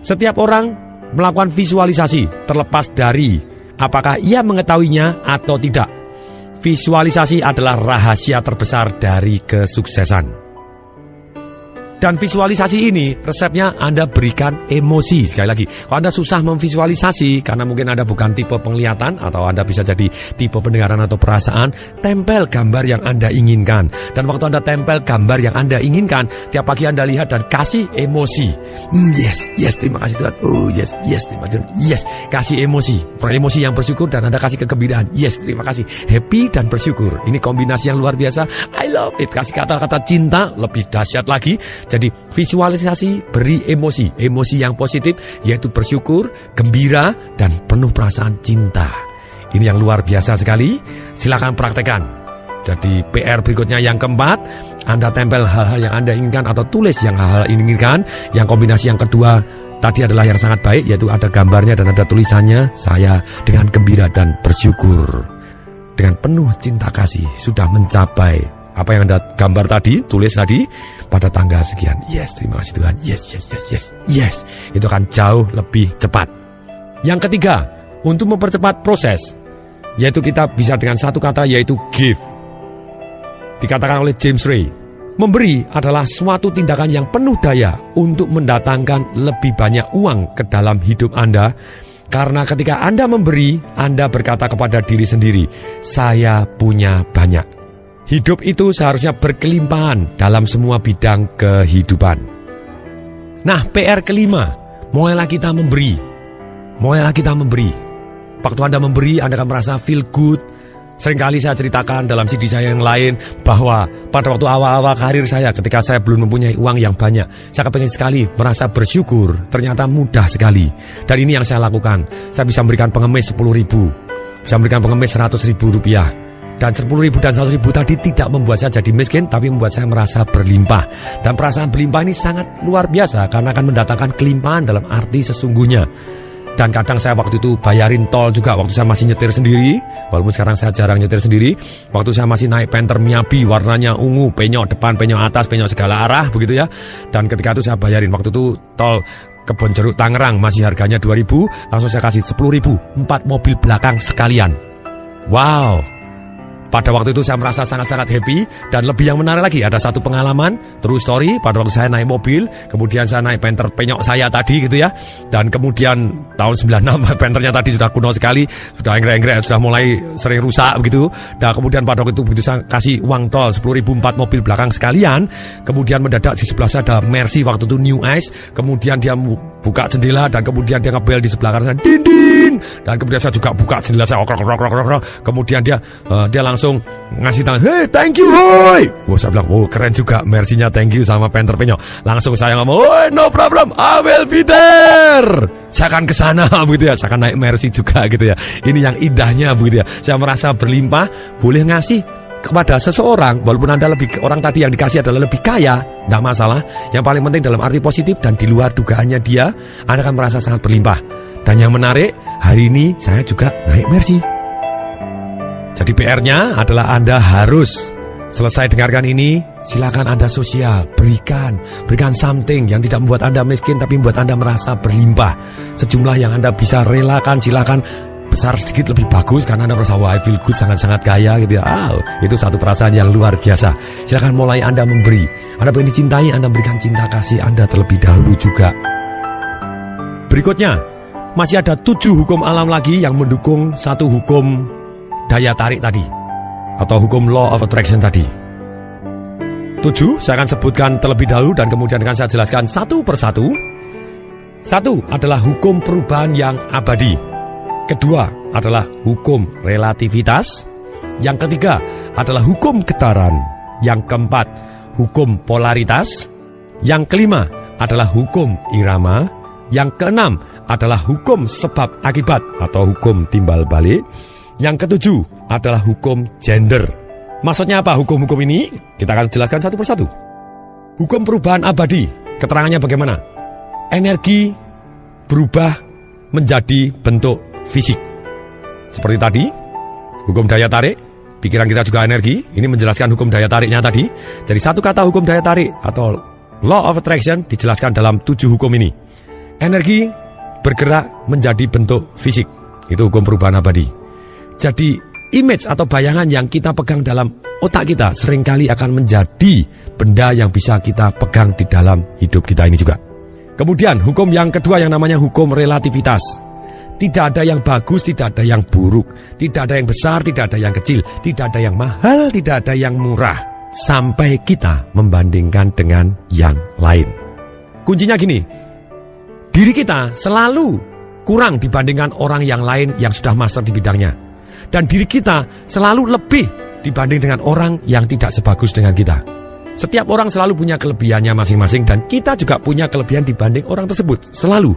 Setiap orang melakukan visualisasi, terlepas dari apakah ia mengetahuinya atau tidak. Visualisasi adalah rahasia terbesar dari kesuksesan. Dan visualisasi ini resepnya Anda berikan emosi. Sekali lagi, kalau Anda susah memvisualisasi karena mungkin Anda bukan tipe penglihatan atau Anda bisa jadi tipe pendengaran atau perasaan, tempel gambar yang Anda inginkan. Dan waktu Anda tempel gambar yang Anda inginkan, tiap pagi Anda lihat dan kasih emosi. Yes, terima kasih Tuhan. Oh yes, terima kasih Tuhan. Yes, kasih emosi. Emosi yang bersyukur dan Anda kasih kegembiraan. Yes, terima kasih. Happy dan bersyukur. Ini kombinasi yang luar biasa. I love it. Kasih kata-kata cinta, lebih dahsyat lagi. Jadi visualisasi, beri emosi yang positif, yaitu bersyukur, gembira, dan penuh perasaan cinta. Ini yang luar biasa sekali. Silakan praktekkan. Jadi PR berikutnya yang keempat, Anda tempel hal-hal yang Anda inginkan atau tulis yang hal-hal inginkan. Yang kombinasi yang kedua tadi adalah yang sangat baik, yaitu ada gambarnya dan ada tulisannya. Saya dengan gembira dan bersyukur, dengan penuh cinta kasih sudah mencapai apa yang Anda gambar tadi, tulis tadi, pada tanggal sekian. Yes, terima kasih Tuhan. Yes. Itu akan jauh lebih cepat. Yang ketiga, untuk mempercepat proses, yaitu kita bisa dengan satu kata, yaitu give. Dikatakan oleh James Ray, memberi adalah suatu tindakan yang penuh daya untuk mendatangkan lebih banyak uang ke dalam hidup Anda. Karena ketika Anda memberi, Anda berkata kepada diri sendiri, saya punya banyak. Hidup itu seharusnya berkelimpahan dalam semua bidang kehidupan. Nah, PR kelima, mulailah kita memberi. Waktu Anda memberi, Anda akan merasa feel good. Seringkali saya ceritakan dalam CD saya yang lain bahwa pada waktu awal-awal karir saya, ketika saya belum mempunyai uang yang banyak, saya kepengen sekali merasa bersyukur. Ternyata mudah sekali. Dan ini yang saya lakukan. Saya bisa memberikan pengemis 10.000, bisa memberikan pengemis 100.000 rupiah. Dan 10.000 dan 100.000 tadi tidak membuat saya jadi miskin, tapi membuat saya merasa berlimpah. Dan perasaan berlimpah ini sangat luar biasa karena akan mendatangkan kelimpahan dalam arti sesungguhnya. Dan kadang saya waktu itu bayarin tol juga waktu saya masih nyetir sendiri. Walaupun sekarang saya jarang nyetir sendiri. Waktu saya masih naik Panther Miyabi, warnanya ungu, penyok depan, penyok atas, penyok segala arah begitu ya. Dan ketika itu saya bayarin, waktu itu tol Kebonjeruk Tangerang masih harganya 2.000, langsung saya kasih 10.000, 4 mobil belakang sekalian. Wow. Pada waktu itu saya merasa sangat-sangat happy. Dan lebih yang menarik lagi, ada satu pengalaman true story. Pada waktu saya naik mobil, kemudian saya naik Panther penyok saya tadi gitu ya. Dan kemudian tahun 96 Panthernya tadi sudah kuno sekali, sudah enggrek-enggrek, sudah mulai sering rusak begitu. Dan kemudian pada waktu itu begitu saya kasih uang tol 10.000, 4 mobil belakang sekalian. Kemudian mendadak di sebelah saya ada Mercy, waktu itu New Ice. Kemudian dia buka jendela dan kemudian dia ngebel di sebelah kanan saya, dinding. Dan kemudian saya juga buka jendela saya, kemudian dia langsung ngasih tangan, hey thank you hoy. Saya bilang, keren juga Mercy-nya, thank you sama Panther penyok. Langsung saya ngomong, no problem, I will be there. Saya akan kesana begitu ya, saya akan naik Mercy juga gitu ya. Ini yang indahnya begitu ya. Saya merasa berlimpah, boleh ngasih kepada seseorang, walaupun Anda orang tadi yang dikasih adalah lebih kaya, tidak masalah. Yang paling penting dalam arti positif dan di luar dugaannya dia, Anda akan merasa sangat berlimpah. Dan yang menarik, hari ini saya juga naik Mercy. Jadi PR-nya adalah Anda harus selesai dengarkan ini, silakan Anda sosial, berikan something yang tidak membuat Anda miskin tapi membuat Anda merasa berlimpah. Sejumlah yang Anda bisa relakan, silakan. Besar sedikit lebih bagus karena Anda merasa I feel good, sangat-sangat kaya gitu ya. Itu satu perasaan yang luar biasa. Silakan mulai Anda memberi. Anda ingin dicintai, Anda berikan cinta kasih Anda terlebih dahulu juga. Berikutnya, masih ada 7 hukum alam lagi yang mendukung satu hukum daya tarik tadi, atau hukum law of attraction tadi. 7 saya akan sebutkan terlebih dahulu dan kemudian akan saya jelaskan satu persatu. 1 adalah hukum perubahan yang abadi. Kedua adalah hukum relativitas. Yang ketiga adalah hukum getaran. Yang keempat, hukum polaritas. Yang kelima adalah hukum irama. Yang keenam adalah hukum sebab akibat atau hukum timbal balik. Yang ketujuh adalah hukum gender. Maksudnya apa hukum-hukum ini? Kita akan jelaskan satu persatu. Hukum perubahan abadi, keterangannya bagaimana? Energi berubah menjadi bentuk fisik. Seperti tadi, hukum daya tarik, pikiran kita juga energi. Ini menjelaskan hukum daya tariknya tadi. Jadi satu kata hukum daya tarik atau law of attraction dijelaskan dalam 7 hukum ini. Energi bergerak menjadi bentuk fisik. Itu hukum perubahan abadi. Jadi image atau bayangan yang kita pegang dalam otak kita seringkali akan menjadi benda yang bisa kita pegang di dalam hidup kita ini juga. Kemudian hukum yang kedua yang namanya hukum relativitas. Tidak ada yang bagus, tidak ada yang buruk, tidak ada yang besar, tidak ada yang kecil, tidak ada yang mahal, tidak ada yang murah, sampai kita membandingkan dengan yang lain. Kuncinya gini, diri kita selalu kurang dibandingkan orang yang lain yang sudah master di bidangnya. Dan diri kita selalu lebih dibanding dengan orang yang tidak sebagus dengan kita. Setiap orang selalu punya kelebihannya masing-masing, dan kita juga punya kelebihan dibanding orang tersebut. Selalu.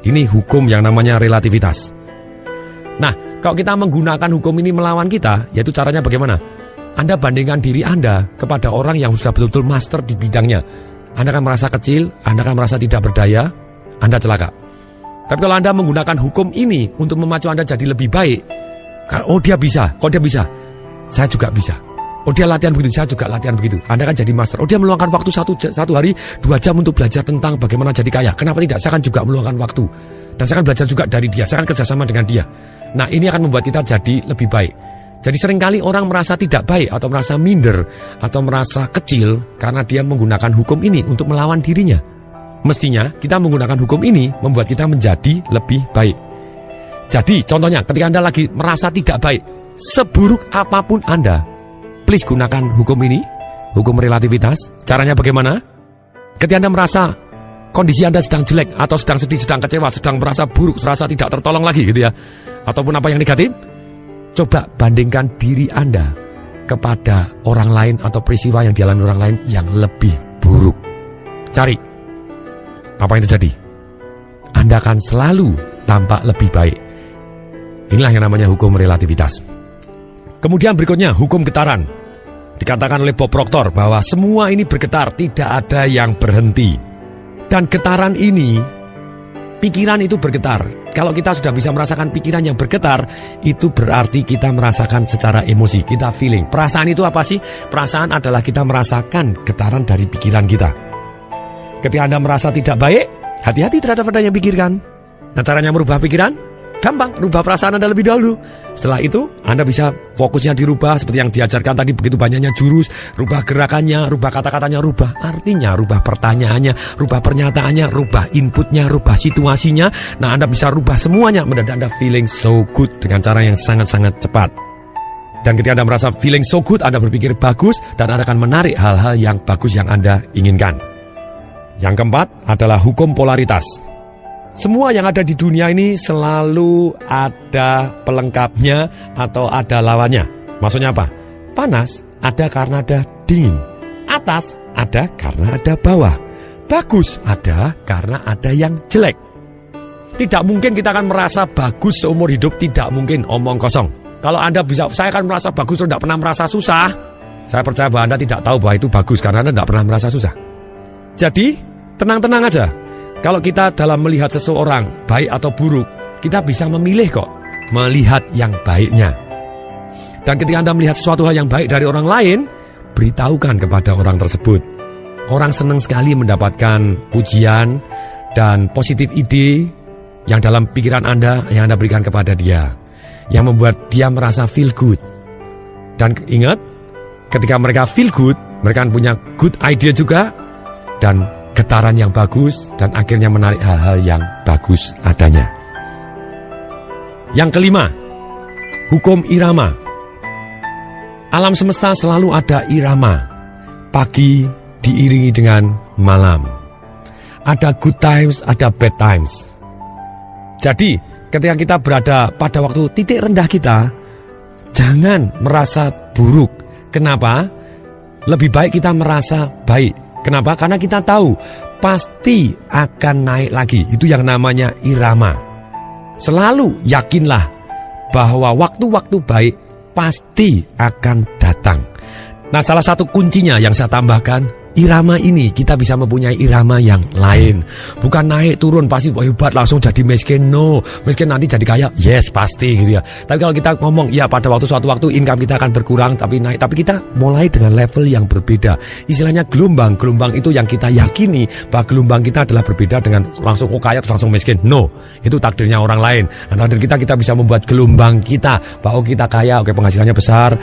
Ini hukum yang namanya relativitas. Nah, kalau kita menggunakan hukum ini melawan kita, yaitu caranya bagaimana? Anda bandingkan diri Anda kepada orang yang sudah betul-betul master di bidangnya. Anda akan merasa kecil, Anda akan merasa tidak berdaya, Anda celaka. Tapi kalau Anda menggunakan hukum ini untuk memacu Anda jadi lebih baik, oh dia bisa, kok dia bisa, saya juga bisa. Oh dia latihan begitu, saya juga latihan begitu. Anda kan jadi master. Oh dia meluangkan waktu satu hari 2 jam untuk belajar tentang bagaimana jadi kaya. Kenapa tidak? Saya kan juga meluangkan waktu. Dan saya akan belajar juga dari dia. Saya akan kerjasama dengan dia. Nah ini akan membuat kita jadi lebih baik. Jadi seringkali orang merasa tidak baik atau merasa minder atau merasa kecil karena dia menggunakan hukum ini untuk melawan dirinya. Mestinya kita menggunakan hukum ini membuat kita menjadi lebih baik. Jadi contohnya ketika Anda lagi merasa tidak baik, seburuk apapun Anda, please gunakan hukum ini, hukum relativitas. Caranya bagaimana? Ketika Anda merasa kondisi Anda sedang jelek atau sedang sedih, sedang kecewa, sedang merasa buruk, merasa tidak tertolong lagi gitu ya, ataupun apa yang negatif, coba bandingkan diri Anda kepada orang lain atau peristiwa yang dialami orang lain yang lebih buruk. Cari apa yang terjadi. Anda akan selalu tampak lebih baik. Inilah yang namanya hukum relativitas. Kemudian berikutnya hukum getaran. Dikatakan oleh Bob Proctor bahwa semua ini bergetar, tidak ada yang berhenti. Dan getaran ini, pikiran itu bergetar. Kalau kita sudah bisa merasakan pikiran yang bergetar, itu berarti kita merasakan secara emosi, kita feeling. Perasaan itu apa sih? Perasaan adalah kita merasakan getaran dari pikiran kita. Ketika Anda merasa tidak baik, hati-hati terhadap apa yang pikirkan. Nah caranya merubah pikiran? Gampang, rubah perasaan Anda lebih dahulu. Setelah itu, Anda bisa fokusnya dirubah seperti yang diajarkan tadi, begitu banyaknya jurus, rubah gerakannya, rubah kata-katanya, rubah artinya, rubah pertanyaannya, rubah pernyataannya, rubah inputnya, rubah situasinya. Nah, Anda bisa rubah semuanya, mendadak Anda feeling so good dengan cara yang sangat-sangat cepat. Dan ketika Anda merasa feeling so good, Anda berpikir bagus, dan Anda akan menarik hal-hal yang bagus yang Anda inginkan. Yang keempat adalah hukum polaritas. Semua yang ada di dunia ini selalu ada pelengkapnya atau ada lawannya. Maksudnya apa? Panas ada karena ada dingin. Atas ada karena ada bawah. Bagus ada karena ada yang jelek. Tidak mungkin kita akan merasa bagus seumur hidup, tidak mungkin, omong kosong. Kalau Anda bisa, saya akan merasa bagus terus tidak pernah merasa susah. Saya percaya bahwa Anda tidak tahu bahwa itu bagus karena Anda tidak pernah merasa susah. Jadi, tenang-tenang aja. Kalau kita dalam melihat seseorang, baik atau buruk, kita bisa memilih kok, melihat yang baiknya. Dan ketika Anda melihat sesuatu hal yang baik dari orang lain, beritahukan kepada orang tersebut. Orang senang sekali mendapatkan pujian dan positif ide yang dalam pikiran Anda, yang Anda berikan kepada dia, yang membuat dia merasa feel good. Dan ingat, ketika mereka feel good, mereka punya good idea juga, dan getaran yang bagus, dan akhirnya menarik hal-hal yang bagus adanya. Yang kelima, hukum irama. Alam semesta selalu ada irama. Pagi diiringi dengan malam. Ada good times, ada bad times. Jadi, ketika kita berada pada waktu titik rendah kita, jangan merasa buruk. Kenapa? Lebih baik kita merasa baik. Kenapa? Karena kita tahu pasti akan naik lagi. Itu yang namanya irama. Selalu yakinlah bahwa waktu-waktu baik pasti akan datang. Nah, salah satu kuncinya yang saya tambahkan, irama ini kita bisa mempunyai irama yang lain. Bukan naik turun pasti hebat langsung jadi miskin. No, miskin nanti jadi kaya. Yes, pasti gitu ya. Tapi kalau kita ngomong ya pada suatu waktu income kita akan berkurang tapi naik. Tapi kita mulai dengan level yang berbeda. Istilahnya gelombang. Gelombang itu yang kita yakini bahwa gelombang kita adalah berbeda dengan langsung kaya terus langsung miskin. No, itu takdirnya orang lain. Nah, takdir kita bisa membuat gelombang kita bahwa kita kaya, oke penghasilannya besar,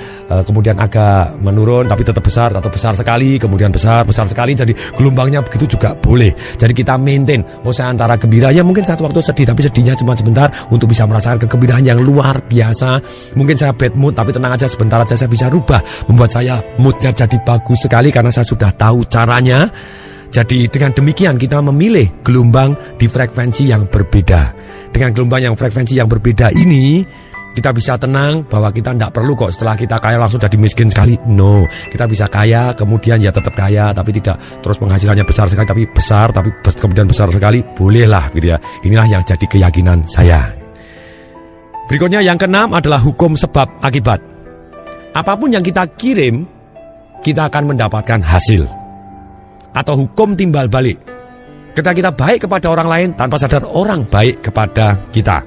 kemudian agak menurun tapi tetap besar atau besar sekali, kemudian besar sekali, jadi gelombangnya begitu juga boleh. Jadi kita maintain, saya antara gembira, ya mungkin satu waktu sedih, tapi sedihnya cuma sebentar untuk bisa merasakan kegembiraan yang luar biasa. Mungkin saya bad mood, tapi tenang aja, sebentar aja saya bisa rubah, membuat saya moodnya jadi bagus sekali karena saya sudah tahu caranya. Jadi dengan demikian kita memilih gelombang di frekuensi yang berbeda. Dengan gelombang yang frekuensi yang berbeda ini, kita bisa tenang bahwa kita tidak perlu kok setelah kita kaya langsung jadi miskin sekali. No, kita bisa kaya kemudian ya tetap kaya tapi tidak terus penghasilannya besar sekali tapi besar tapi kemudian besar sekali, bolehlah gitu ya. Inilah yang jadi keyakinan saya. Berikutnya yang keenam adalah hukum sebab akibat. Apapun yang kita kirim, kita akan mendapatkan hasil. Atau hukum timbal balik. Ketika kita baik kepada orang lain, tanpa sadar orang baik kepada kita.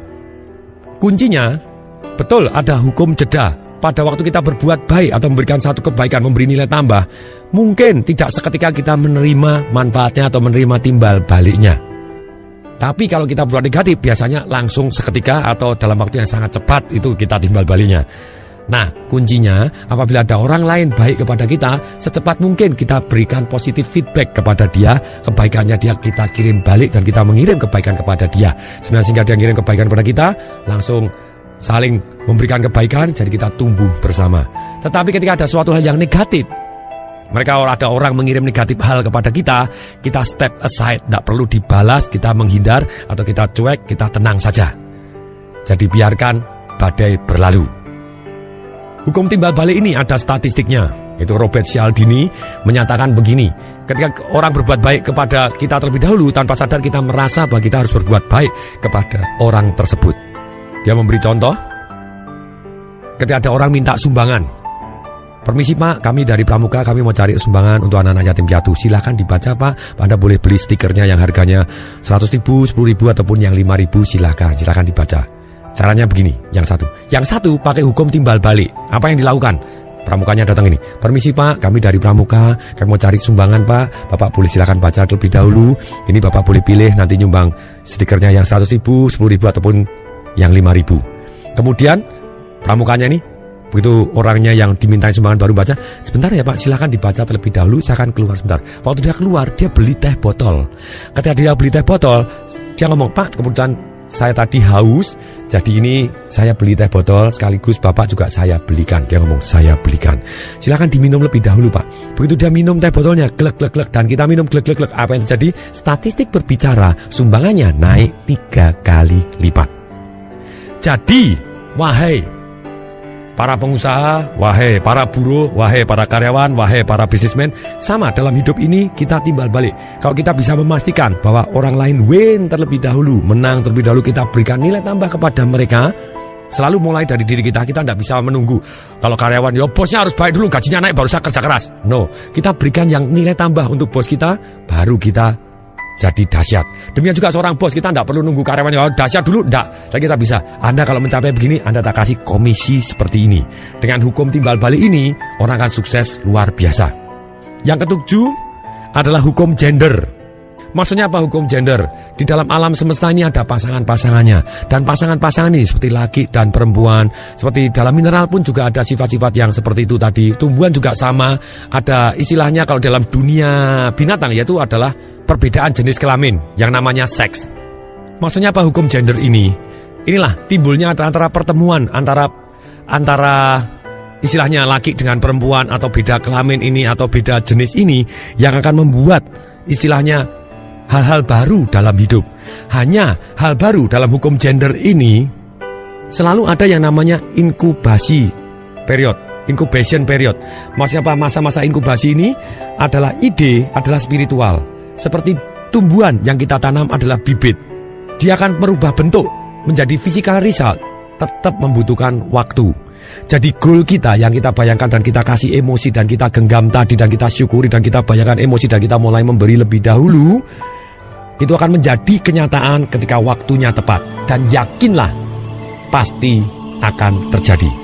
Kuncinya betul ada hukum jeda. Pada waktu kita berbuat baik atau memberikan satu kebaikan, memberi nilai tambah, mungkin tidak seketika kita menerima manfaatnya atau menerima timbal baliknya. Tapi kalau kita berbuat negatif, biasanya langsung seketika atau dalam waktu yang sangat cepat itu kita timbal baliknya. Nah, kuncinya apabila ada orang lain baik kepada kita, secepat mungkin kita berikan positif feedback kepada dia, kebaikannya dia kita kirim balik dan kita mengirim kebaikan kepada dia. Sehingga dia mengirim kebaikan kepada kita, langsung saling memberikan kebaikan, jadi kita tumbuh bersama. Tetapi ketika ada suatu hal yang negatif, ada orang mengirim negatif hal kepada kita step aside, tidak perlu dibalas, kita menghindar atau kita cuek, kita tenang saja. Jadi biarkan badai berlalu. Hukum timbal balik ini ada statistiknya. Itu Robert Cialdini menyatakan begini, ketika orang berbuat baik kepada kita terlebih dahulu, tanpa sadar kita merasa bahwa kita harus berbuat baik kepada orang tersebut. Dia memberi contoh, ketika ada orang minta sumbangan. Permisi Pak, kami dari Pramuka, kami mau cari sumbangan untuk anak-anak yatim piatu. Silahkan dibaca Pak, Anda boleh beli stikernya yang harganya 100.000, 10.000 ataupun yang 5.000, silahkan dibaca. Caranya begini, yang satu pakai hukum timbal balik. Apa yang dilakukan? Pramukanya datang ini, permisi Pak, kami dari Pramuka, kami mau cari sumbangan Pak, Bapak boleh silakan baca terlebih dahulu. Ini Bapak boleh pilih nanti nyumbang stikernya yang 100.000, 10.000 ataupun yang 5.000. Kemudian pramukanya ini, begitu orangnya yang dimintai sumbangan baru baca, sebentar ya Pak, silakan dibaca terlebih dahulu, saya akan keluar sebentar. Waktu dia keluar, dia beli teh botol. Ketika dia beli teh botol, dia ngomong, Pak, kemudian saya tadi haus, jadi ini saya beli teh botol sekaligus Bapak juga saya belikan. Dia ngomong, saya belikan. Silakan diminum lebih dahulu Pak. Begitu dia minum teh botolnya, glek dan kita minum glek. Apa yang terjadi? Statistik berbicara, sumbangannya naik 3 kali lipat. Jadi, wahai para pengusaha, wahai para buruh, wahai para karyawan, wahai para bisnismen, sama dalam hidup ini kita timbal balik. Kalau kita bisa memastikan bahwa orang lain win terlebih dahulu, menang terlebih dahulu, kita berikan nilai tambah kepada mereka. Selalu mulai dari diri kita tidak bisa menunggu. Kalau karyawan, bosnya harus baik dulu, gajinya naik baru saya kerja keras. No, kita berikan yang nilai tambah untuk bos kita, baru kita jadi dahsyat. Demikian juga seorang bos, kita tidak perlu nunggu karyawannya dahsyat dulu, tidak. Dan kita bisa, Anda kalau mencapai begini, Anda tak kasih komisi seperti ini. Dengan hukum timbal balik ini, orang akan sukses luar biasa. Yang ketujuh adalah hukum gender. Maksudnya apa hukum gender? Di dalam alam semesta ini ada pasangan-pasangannya. Dan pasangan-pasangan ini seperti laki dan perempuan. Seperti dalam mineral pun juga ada sifat-sifat yang seperti itu tadi. Tumbuhan juga sama. Ada istilahnya kalau dalam dunia binatang, yaitu adalah perbedaan jenis kelamin yang namanya seks. Maksudnya apa hukum gender ini? Inilah timbulnya antara pertemuan antara istilahnya laki dengan perempuan atau beda kelamin ini atau beda jenis ini yang akan membuat istilahnya hal-hal baru dalam hidup. Hanya hal baru dalam hukum gender ini selalu ada yang namanya incubation period. Maksudnya apa? Masa-masa inkubasi ini adalah adalah spiritual. Seperti tumbuhan yang kita tanam adalah bibit. Dia akan merubah bentuk menjadi physical result, tetap membutuhkan waktu. Jadi goal kita yang kita bayangkan dan kita kasih emosi dan kita genggam tadi dan kita syukuri dan kita bayangkan emosi dan kita mulai memberi lebih dahulu, itu akan menjadi kenyataan ketika waktunya tepat. Dan yakinlah, pasti akan terjadi.